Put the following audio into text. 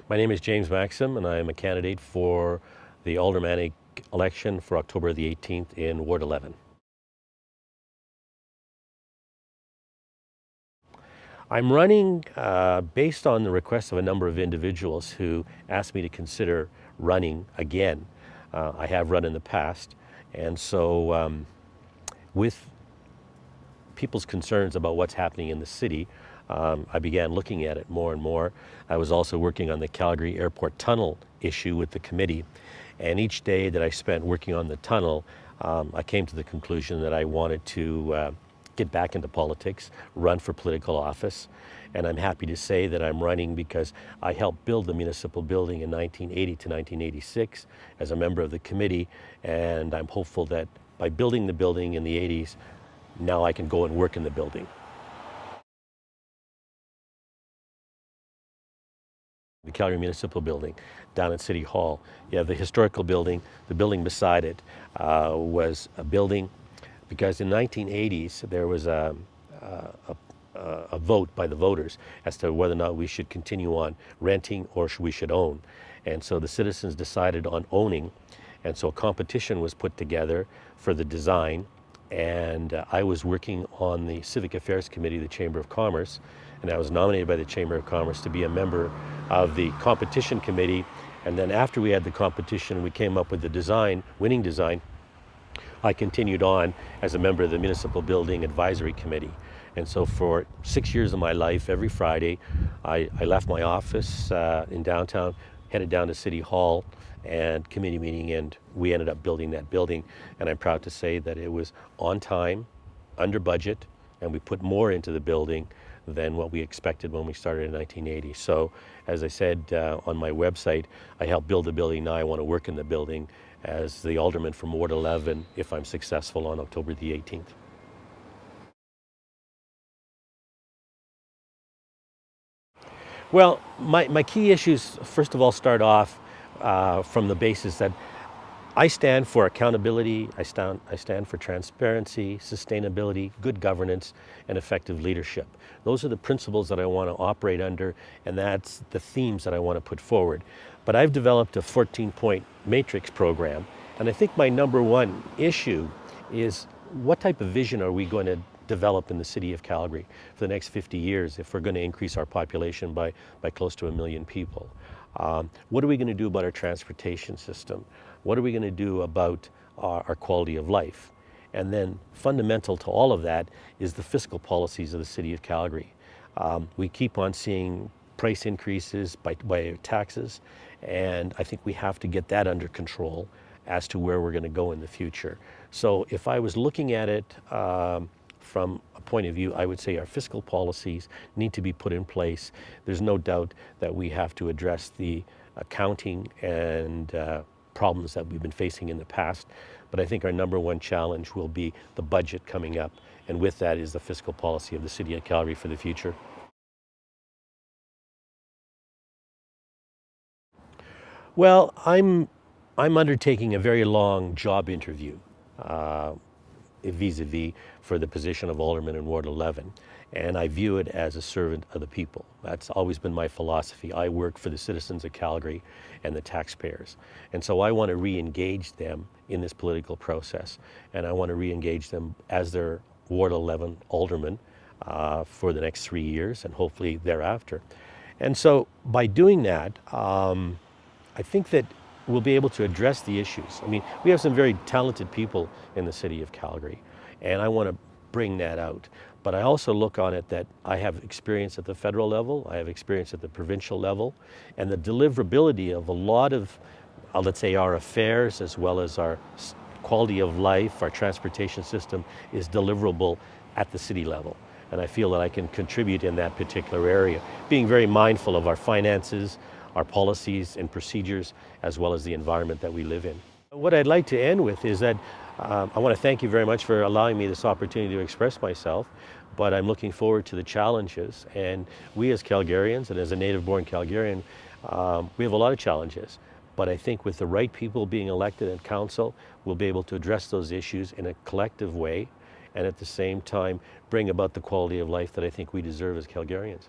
My name is James Maxim, and I am a candidate for the aldermanic election for October the 18th in Ward 11. I'm running based on the request of a number of individuals who asked me to consider running again. I have run in the past, and so with people's concerns about what's happening in the city, I began looking at it more and more. I was also working on the Calgary Airport Tunnel issue with the committee, and each day that I spent working on the tunnel, I came to the conclusion that I wanted to get back into politics, run for political office, and I'm happy to say that I'm running because I helped build the municipal building in 1980 to 1986 as a member of the committee, and I'm hopeful that by building the building in the 80s, now I can go and work in the building. The Calgary Municipal Building down at City Hall. You have the historical building. The building beside it was a building because in the 1980s there was a vote by the voters as to whether or not we should continue on renting or we should own. And so the citizens decided on owning. And so a competition was put together for the design. And I was working on the Civic Affairs Committee of the Chamber of Commerce, and I was nominated by the Chamber of Commerce to be a member of the competition committee. And then after we had the competition, we came up with the design, winning design. I continued on as a member of the Municipal Building Advisory Committee. And so for 6 years of my life, every Friday, I left my office in downtown, headed down to City Hall and committee meeting, and we ended up building that building. And I'm proud to say that it was on time, under budget, and we put more into the building than what we expected when we started in 1980. So as I said on my website, I helped build the building. Now I want to work in the building as the alderman from Ward 11 if I'm successful on October the 18th. Well, my key issues, first of all, start off from the basis that I stand for accountability, I stand for transparency, sustainability, good governance, and effective leadership. Those are the principles that I want to operate under, and that's the themes that I want to put forward. But I've developed a 14-point matrix program, and I think my number one issue is what type of vision are we going to develop in the city of Calgary for the next 50 years if we're going to increase our population by close to 1 million people? What are we going to do about our transportation system? What are we going to do about our quality of life? And then fundamental to all of that is the fiscal policies of the city of Calgary. We keep on seeing price increases by taxes, and I think we have to get that under control as to where we're going to go in the future. So if I was looking at it from a point of view, I would say our fiscal policies need to be put in place. There's no doubt that we have to address the accounting and problems that we've been facing in the past, but I think our number one challenge will be the budget coming up, and with that is the fiscal policy of the city of Calgary for the future. Well, I'm undertaking a very long job interview vis-a-vis for the position of alderman in Ward 11, and I view it as a servant of the people. That's always been my philosophy. I work for the citizens of Calgary and the taxpayers, and so I want to re-engage them in this political process, and I want to re-engage them as their Ward 11 alderman for the next 3 years and hopefully thereafter. And so by doing that, I think that we'll be able to address the issues. I mean, we have some very talented people in the city of Calgary, and I want to bring that out. But I also look on it that I have experience at the federal level, I have experience at the provincial level, and the deliverability of a lot of, let's say, our affairs as well as our quality of life, our transportation system is deliverable at the city level. And I feel that I can contribute in that particular area, being very mindful of our finances, our policies and procedures, as well as the environment that we live in. What I'd like to end with is that I want to thank you very much for allowing me this opportunity to express myself, but I'm looking forward to the challenges. And we as Calgarians, and as a native-born Calgarian, we have a lot of challenges. But I think with the right people being elected in council, we'll be able to address those issues in a collective way, and at the same time bring about the quality of life that I think we deserve as Calgarians.